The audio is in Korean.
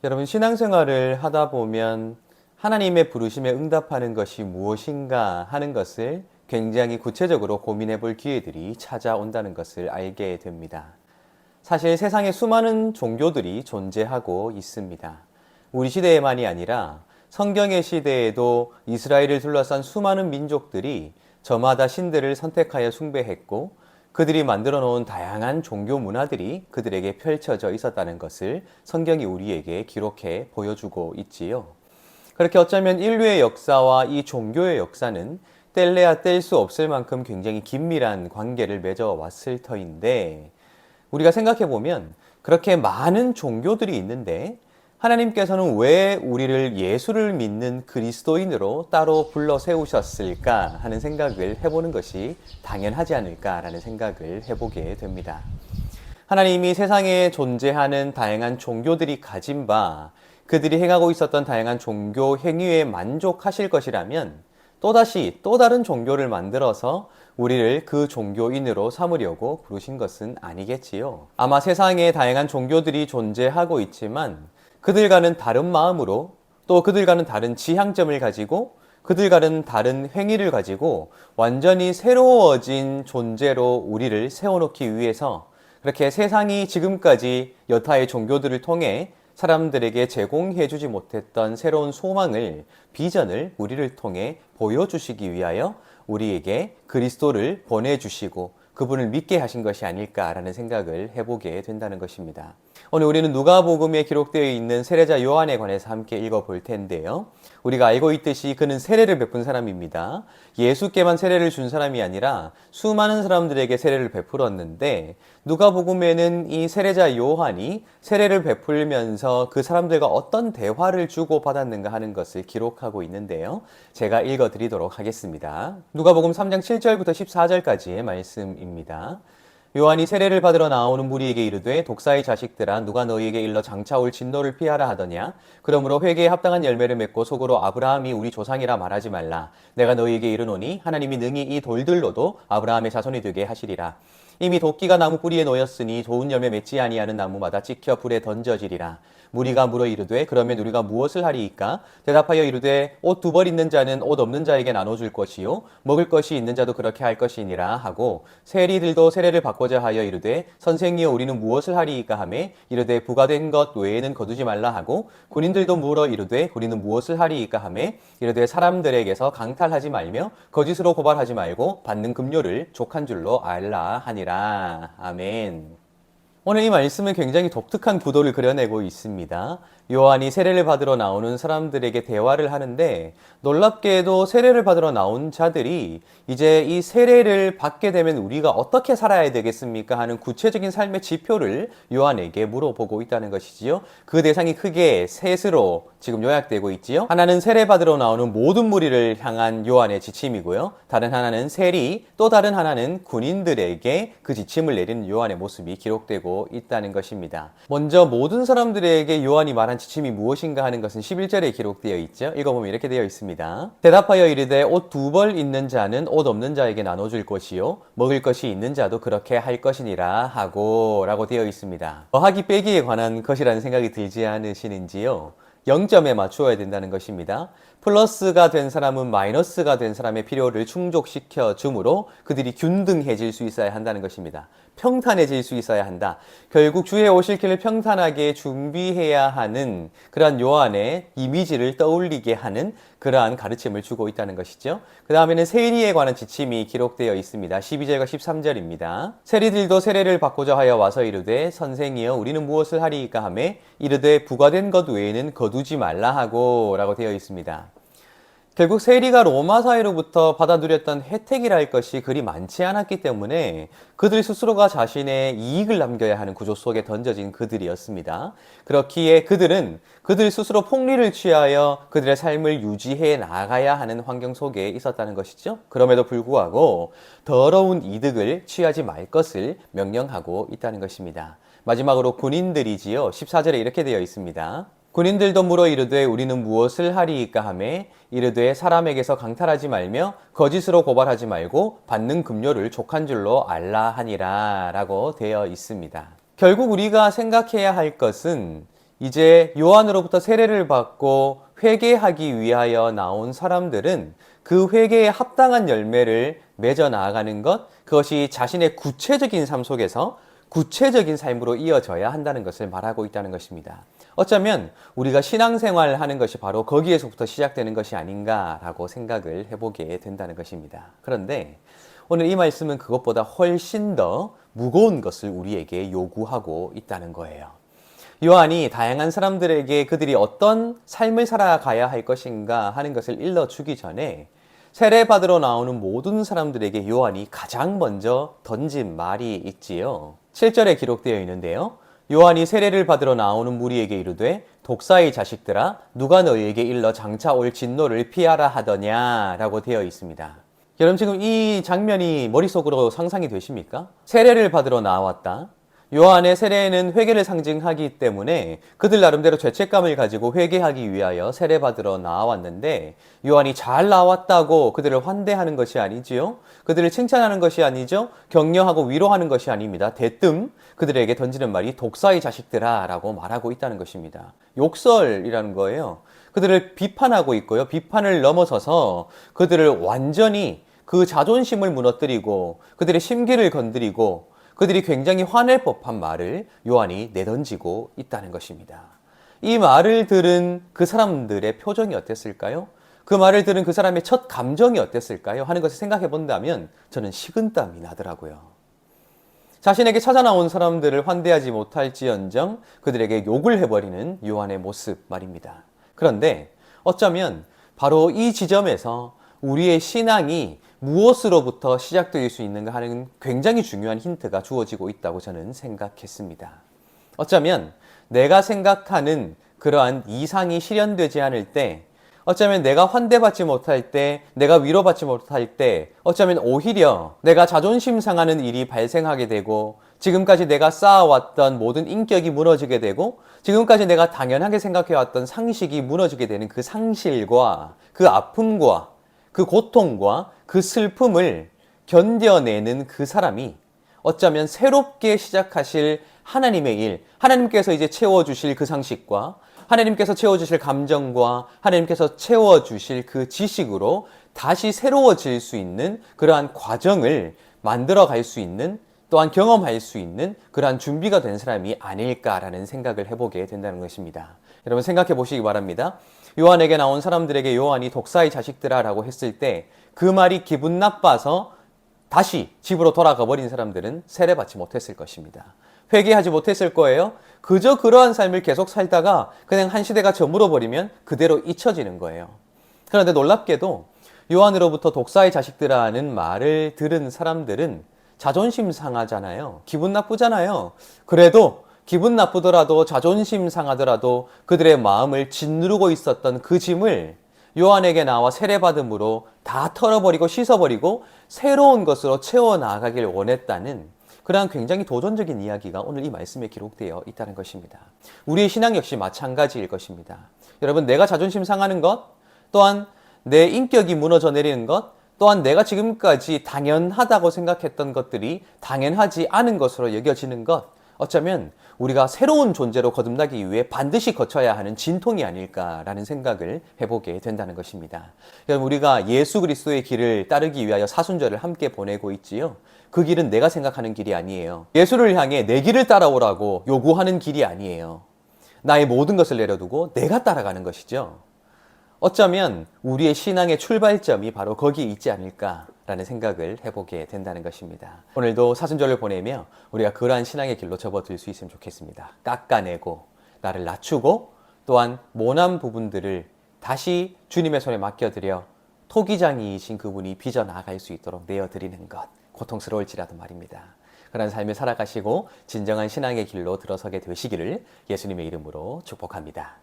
여러분, 신앙생활을 하다 보면 하나님의 부르심에 응답하는 것이 무엇인가 하는 것을 굉장히 구체적으로 고민해 볼 기회들이 찾아온다는 것을 알게 됩니다. 사실 세상에 수많은 종교들이 존재하고 있습니다. 우리 시대에만이 아니라 성경의 시대에도 이스라엘을 둘러싼 수많은 민족들이 저마다 신들을 선택하여 숭배했고, 그들이 만들어 놓은 다양한 종교 문화들이 그들에게 펼쳐져 있었다는 것을 성경이 우리에게 기록해 보여주고 있지요. 그렇게 어쩌면 인류의 역사와 이 종교의 역사는 뗄래야 뗄 수 없을 만큼 굉장히 긴밀한 관계를 맺어왔을 터인데, 우리가 생각해 보면 그렇게 많은 종교들이 있는데 하나님께서는 왜 우리를 예수를 믿는 그리스도인으로 따로 불러 세우셨을까 하는 생각을 해보는 것이 당연하지 않을까라는 생각을 해보게 됩니다. 하나님이 세상에 존재하는 다양한 종교들이 가진 바, 그들이 행하고 있었던 다양한 종교 행위에 만족하실 것이라면 또다시 또 다른 종교를 만들어서 우리를 그 종교인으로 삼으려고 부르신 것은 아니겠지요. 아마 세상에 다양한 종교들이 존재하고 있지만 그들과는 다른 마음으로, 또 그들과는 다른 지향점을 가지고, 그들과는 다른 행위를 가지고 완전히 새로워진 존재로 우리를 세워놓기 위해서 그렇게 세상이 지금까지 여타의 종교들을 통해 사람들에게 제공해주지 못했던 새로운 소망을, 비전을 우리를 통해 보여주시기 위하여 우리에게 그리스도를 보내주시고 그분을 믿게 하신 것이 아닐까라는 생각을 해보게 된다는 것입니다. 오늘 우리는 누가복음에 기록되어 있는 세례자 요한에 관해서 함께 읽어볼 텐데요. 우리가 알고 있듯이 그는 세례를 베푼 사람입니다. 예수께만 세례를 준 사람이 아니라 수많은 사람들에게 세례를 베풀었는데, 누가복음에는 이 세례자 요한이 세례를 베풀면서 그 사람들과 어떤 대화를 주고받았는가 하는 것을 기록하고 있는데요. 제가 읽어드리도록 하겠습니다. 누가복음 3장 7절부터 14절까지의 말씀입니다. 요한이 세례를 받으러 나오는 무리에게 이르되, 독사의 자식들아, 누가 너희에게 일러 장차 올 진노를 피하라 하더냐? 그러므로 회개에 합당한 열매를 맺고 속으로 아브라함이 우리 조상이라 말하지 말라. 내가 너희에게 이르노니 하나님이 능히 이 돌들로도 아브라함의 자손이 되게 하시리라. 이미 도끼가 나무 뿌리에 놓였으니 좋은 열매 맺지 아니하는 나무마다 찍혀 불에 던져지리라. 무리가 물어 이르되, 그러면 우리가 무엇을 하리이까? 대답하여 이르되, 옷 두 벌 있는 자는 옷 없는 자에게 나눠줄 것이요 먹을 것이 있는 자도 그렇게 할 것이니라 하고, 세리들도 세례를 받고자 하여 이르되, 선생이여 우리는 무엇을 하리이까 하매 이르되, 부과된 것 외에는 거두지 말라 하고, 군인들도 물어 이르되 우리는 무엇을 하리이까 하매 이르되, 사람들에게서 강탈하지 말며 거짓으로 고발하지 말고 받는 급료를 족한 줄로 알라 하니라. 아멘. 오늘 이 말씀은 굉장히 독특한 구도를 그려내고 있습니다. 요한이 세례를 받으러 나오는 사람들에게 대화를 하는데, 놀랍게도 세례를 받으러 나온 자들이 이제 이 세례를 받게 되면 우리가 어떻게 살아야 되겠습니까 하는 구체적인 삶의 지표를 요한에게 물어보고 있다는 것이지요. 그 대상이 크게 셋으로 지금 요약되고 있지요. 하나는 세례 받으러 나오는 모든 무리를 향한 요한의 지침이고요. 다른 하나는 세리, 또 다른 하나는 군인들에게 그 지침을 내리는 요한의 모습이 기록되고 있다는 것입니다. 먼저 모든 사람들에게 요한이 말한 지침이 무엇인가 하는 것은 11절에 기록되어 있죠. 읽어보면 이렇게 되어 있습니다. 대답하여 이르되, 옷 두 벌 있는 자는 옷 없는 자에게 나눠줄 것이요 먹을 것이 있는 자도 그렇게 할 것이니라 하고 라고 되어 있습니다. 더하기 빼기에 관한 것이라는 생각이 들지 않으시는지요? 0점에 맞추어야 된다는 것입니다. 플러스가 된 사람은 마이너스가 된 사람의 필요를 충족시켜 주므로 그들이 균등해질 수 있어야 한다는 것입니다. 평탄해질 수 있어야 한다. 결국 주의 오실 길을 평탄하게 준비해야 하는 그러한 요한의 이미지를 떠올리게 하는 그러한 가르침을 주고 있다는 것이죠. 그 다음에는 세리에 관한 지침이 기록되어 있습니다. 12절과 13절입니다. 세리들도 세례를 받고자 하여 와서 이르되, 선생이여 우리는 무엇을 하리이까 하매 이르되, 부과된 것 외에는 거두지 말라 하고 라고 되어 있습니다. 결국 세리가 로마 사회로부터 받아 누렸던 혜택이랄 것이 그리 많지 않았기 때문에 그들 스스로가 자신의 이익을 남겨야 하는 구조 속에 던져진 그들이었습니다. 그렇기에 그들은 그들 스스로 폭리를 취하여 그들의 삶을 유지해 나가야 하는 환경 속에 있었다는 것이죠. 그럼에도 불구하고 더러운 이득을 취하지 말 것을 명령하고 있다는 것입니다. 마지막으로 군인들이지요. 14절에 이렇게 되어 있습니다. 군인들도 물어 이르되 우리는 무엇을 하리이까 하매 이르되 사람에게서 강탈하지 말며 거짓으로 고발하지 말고 받는 급료를 족한 줄로 알라 하니라 라고 되어 있습니다. 결국 우리가 생각해야 할 것은 이제 요한으로부터 세례를 받고 회개하기 위하여 나온 사람들은 그 회개에 합당한 열매를 맺어 나아가는 것, 그것이 자신의 구체적인 삶 속에서 구체적인 삶으로 이어져야 한다는 것을 말하고 있다는 것입니다. 어쩌면 우리가 신앙생활을 하는 것이 바로 거기에서부터 시작되는 것이 아닌가라고 생각을 해보게 된다는 것입니다. 그런데 오늘 이 말씀은 그것보다 훨씬 더 무거운 것을 우리에게 요구하고 있다는 거예요. 요한이 다양한 사람들에게 그들이 어떤 삶을 살아가야 할 것인가 하는 것을 일러주기 전에 세례받으러 나오는 모든 사람들에게 요한이 가장 먼저 던진 말이 있지요. 7절에 기록되어 있는데요. 요한이 세례를 받으러 나오는 무리에게 이르되 독사의 자식들아 누가 너희에게 일러 장차 올 진노를 피하라 하더냐 라고 되어 있습니다. 여러분 지금 이 장면이 머릿속으로 상상이 되십니까? 세례를 받으러 나왔다. 요한의 세례는 회개를 상징하기 때문에 그들 나름대로 죄책감을 가지고 회개하기 위하여 세례받으러 나왔는데 요한이 잘 나왔다고 그들을 환대하는 것이 아니지요. 그들을 칭찬하는 것이 아니죠. 격려하고 위로하는 것이 아닙니다. 대뜸 그들에게 던지는 말이 독사의 자식들아 라고 말하고 있다는 것입니다. 욕설이라는 거예요. 그들을 비판하고 있고요. 비판을 넘어서서 그들을 완전히 그 자존심을 무너뜨리고 그들의 심기를 건드리고 그들이 굉장히 화낼 법한 말을 요한이 내던지고 있다는 것입니다. 이 말을 들은 그 사람들의 표정이 어땠을까요? 그 말을 들은 그 사람의 첫 감정이 어땠을까요? 하는 것을 생각해 본다면 저는 식은땀이 나더라고요. 자신에게 찾아 나온 사람들을 환대하지 못할지언정 그들에게 욕을 해버리는 요한의 모습 말입니다. 그런데 어쩌면 바로 이 지점에서 우리의 신앙이 무엇으로부터 시작될 수 있는가 하는 굉장히 중요한 힌트가 주어지고 있다고 저는 생각했습니다. 어쩌면 내가 생각하는 그러한 이상이 실현되지 않을 때, 어쩌면 내가 환대받지 못할 때, 내가 위로받지 못할 때, 어쩌면 오히려 내가 자존심 상하는 일이 발생하게 되고 지금까지 내가 쌓아왔던 모든 인격이 무너지게 되고 지금까지 내가 당연하게 생각해왔던 상식이 무너지게 되는 그 상실과 그 아픔과 그 고통과 그 슬픔을 견뎌내는 그 사람이 어쩌면 새롭게 시작하실 하나님의 일, 하나님께서 이제 채워주실 그 상식과 하나님께서 채워주실 감정과 하나님께서 채워주실 그 지식으로 다시 새로워질 수 있는 그러한 과정을 만들어 갈 수 있는 또한 경험할 수 있는 그러한 준비가 된 사람이 아닐까라는 생각을 해보게 된다는 것입니다. 여러분 생각해 보시기 바랍니다. 요한에게 나온 사람들에게 요한이 독사의 자식들아 라고 했을 때 그 말이 기분 나빠서 다시 집으로 돌아가 버린 사람들은 세례받지 못했을 것입니다. 회개하지 못했을 거예요. 그저 그러한 삶을 계속 살다가 그냥 한 시대가 저물어 버리면 그대로 잊혀지는 거예요. 그런데 놀랍게도 요한으로부터 독사의 자식들아는 말을 들은 사람들은 자존심 상하잖아요. 기분 나쁘잖아요. 그래도 기분 나쁘더라도 자존심 상하더라도 그들의 마음을 짓누르고 있었던 그 짐을 요한에게 나와 세례받음으로 다 털어버리고 씻어버리고 새로운 것으로 채워나가길 원했다는 그러한 굉장히 도전적인 이야기가 오늘 이 말씀에 기록되어 있다는 것입니다. 우리의 신앙 역시 마찬가지일 것입니다. 여러분 내가 자존심 상하는 것 또한 내 인격이 무너져 내리는 것 또한 내가 지금까지 당연하다고 생각했던 것들이 당연하지 않은 것으로 여겨지는 것 어쩌면 우리가 새로운 존재로 거듭나기 위해 반드시 거쳐야 하는 진통이 아닐까라는 생각을 해보게 된다는 것입니다. 여러분 우리가 예수 그리스도의 길을 따르기 위하여 사순절을 함께 보내고 있지요. 그 길은 내가 생각하는 길이 아니에요. 예수를 향해 내 길을 따라오라고 요구하는 길이 아니에요. 나의 모든 것을 내려두고 내가 따라가는 것이죠. 어쩌면 우리의 신앙의 출발점이 바로 거기에 있지 않을까라는 생각을 해보게 된다는 것입니다. 오늘도 사순절을 보내며 우리가 그러한 신앙의 길로 접어들 수 있으면 좋겠습니다. 깎아내고 나를 낮추고 또한 모난 부분들을 다시 주님의 손에 맡겨드려 토기장이신 그분이 빚어나갈 수 있도록 내어드리는 것 고통스러울지라도 말입니다. 그런 삶을 살아가시고 진정한 신앙의 길로 들어서게 되시기를 예수님의 이름으로 축복합니다.